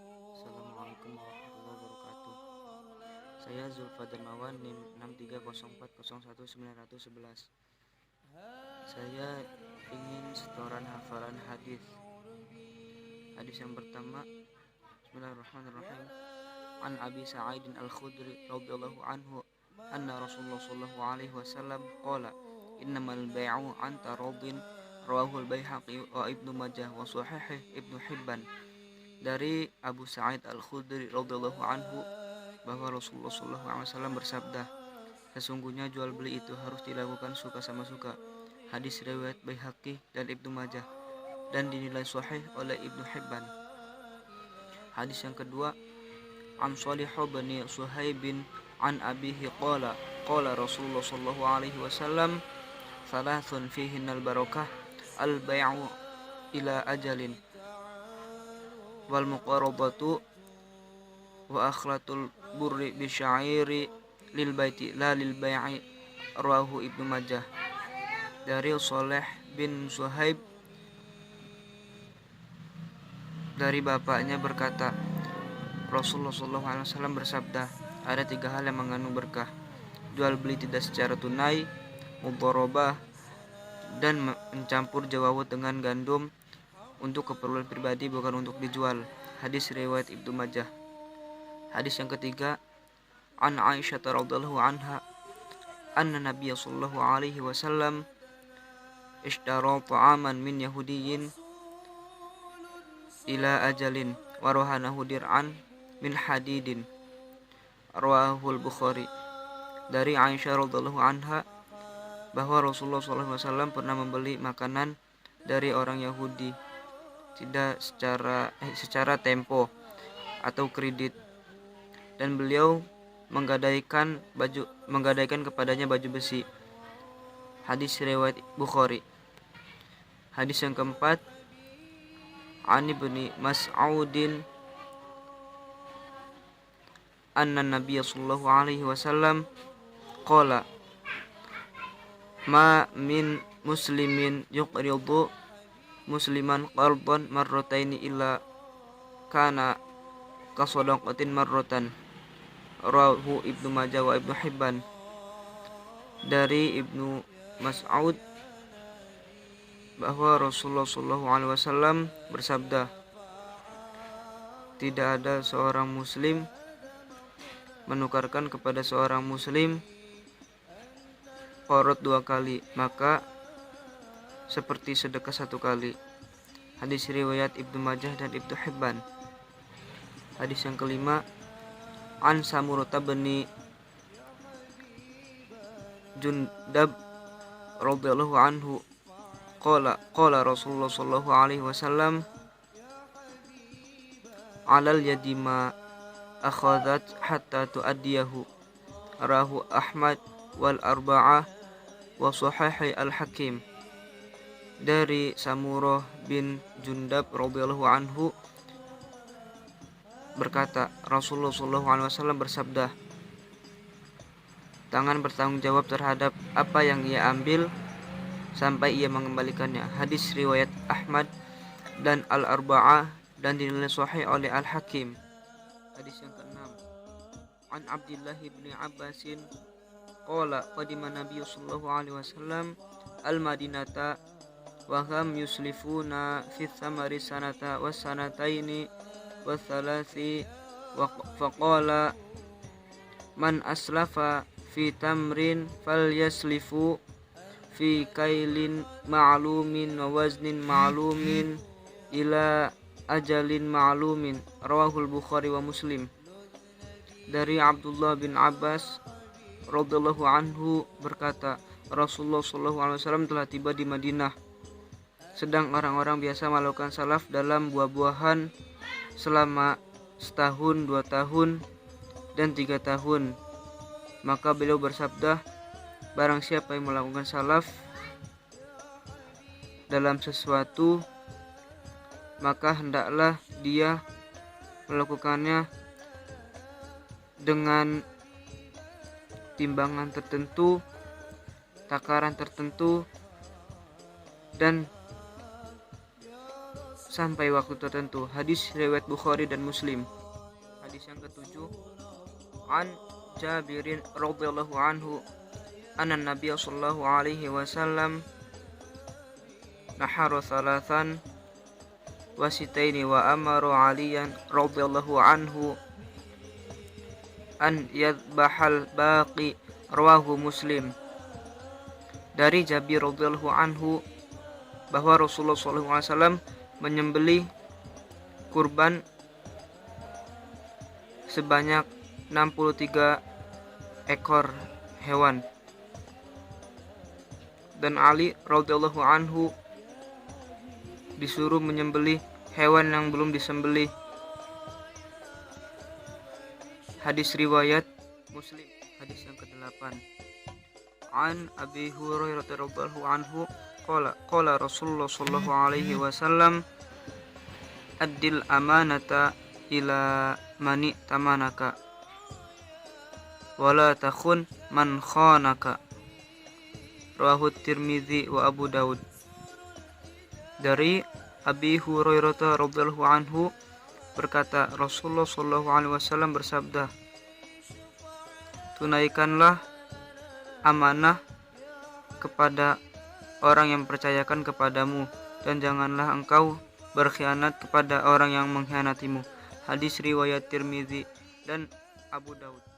Assalamualaikum warahmatullahi wabarakatuh. Saya Zulfa Darmawan NIM 630401911. Saya ingin setoran hafalan hadis. Hadis yang pertama, Bismillahirrahmanirrahim. An Abi Sa'idin Al-Khudri radhiyallahu anhu anna Rasulullah sallallahu alaihi wasallam qala innamal bai'u anta radin rawahul Baihaqi wa Ibnu Majah wa sahihih Ibnu Hibban. Dari Abu Sa'id Al-Khudri radhiyallahu anhu bahwa Rasulullah SAW bersabda, sesungguhnya jual beli itu harus dilakukan suka sama suka. Hadis riwayat Baihaqi dan Ibnu Majah dan dinilai sahih oleh Ibnu Hibban. Hadis yang kedua, An Shalih bin Suhaibin an abihi qala Rasulullah sallallahu alaihi wasallam, thalathun fihinnal barakah, al-bai'u ila ajalin wal muqarabatu wa akhlatul burri bisya'iri lil baiti la lil bai'i, rawahu Ibnu Majah. Dari Shalih bin Suhaib dari bapaknya berkata, Rasulullah SAW bersabda, ada 3 hal yang mengandung berkah: jual beli tidak secara tunai, mudharabah, dan mencampur jawawut dengan gandum untuk keperluan pribadi bukan untuk dijual. Hadis riwayat Ibnu Majah. Hadis yang ketiga, An Aisyah radhiyallahu anha anna Nabiy sallallahu alaihi wasallam ishtara ta'aman min yahudiyyin ila ajalin wa rahanahu dir'an min hadidin, rawahul Bukhari. Dari Aisyah radhiyallahu anha bahwa Rasulullah SAW pernah membeli makanan dari orang Yahudi tidak secara tempo atau kredit, dan beliau menggadaikan kepadanya baju besi. Hadis riwayat Bukhari. Hadis yang keempat, An Ibnu Mas'udin anna Nabiy sallallahu alaihi wasallam qala ma min muslimin yuqridu musliman qardan marrataini illa kana kasadaqatin marratan, rawahu Ibnu Majah wa Ibnu Hibban. Dari Ibnu Mas'ud bahwa Rasulullah SAW bersabda, tidak ada seorang muslim menukarkan kepada seorang muslim qarad 2 kali, maka seperti sedekah 1 kali. Hadis riwayat Ibnu Majah dan Ibnu Hibban. Hadis yang kelima, An Samurah bin Jundab radhiyallahu anhu qala Rasulullah sallallahu alaihi wasallam, alal yadi ma akhadhat hatta tuaddiyahu, rawahu Ahmad wal arba'ah wa sahih al-Hakim. Dari Samurah bin Jundab radhiyallahu anhu berkata, Rasulullah SAW bersabda, tangan bertanggung jawab terhadap apa yang ia ambil sampai ia mengembalikannya. Hadis riwayat Ahmad dan Al-Arba'ah dan dinilai sahih oleh Al-Hakim. Hadis yang keenam, An Abdullah bin Abbasin qala qadima Nabiy sallallahu alaihi wasallam al-Madinata wa hum yuslifuna fi thamari sanata wa sanataini wa thalathi wa faqala man aslafa fi tamrin falyaslifu fi kailin ma'lumin wa waznin ma'lumin ila ajalin ma'lumin, rawahul Bukhari wa Muslim. Dari Abdullah bin Abbas radhiyallahu anhu berkata, Rasulullah SAW telah tiba di Madinah, sedang orang-orang biasa melakukan salaf dalam buah-buahan selama 1 tahun, 2 tahun, dan 3 tahun. Maka beliau bersabda, barang siapa yang melakukan salaf dalam sesuatu, maka hendaklah dia melakukannya dengan timbangan tertentu, takaran tertentu, dan sampai waktu tertentu. Hadis riwayat Bukhari dan Muslim. Hadis yang ketujuh, an Jabirin radhiyallahu anhu anna Nabiy sallallahu alaihi wasallam nahara thalathan wasitaini wa amaru aliyan radhiyallahu anhu an yadbahal baqi, rawahu Muslim. Dari Jabir radhiyallahu anhu bahwa Rasulullah SAW menyembelih kurban sebanyak 63 ekor hewan, dan Ali radhiyallahu anhu disuruh menyembelih hewan yang belum disembelih. Hadis riwayat Muslim. Hadis yang ke-8, an Abi Hurairah radhiyallahu anhu qala Rasulullah sallallahu alaihi wasallam addil amanata ila mani tamanaka wala takhun man khanaka, rawahu Tirmidzi wa Abu Daud. Dari Abi Hurairah radhiyallahu anhu berkata, Rasulullah sallallahu alaihi wasallam bersabda, tunaikanlah amanah kepada orang yang mempercayakan kepadamu, dan janganlah engkau berkhianat kepada orang yang mengkhianatimu. Hadis riwayat Tirmidzi dan Abu Daud.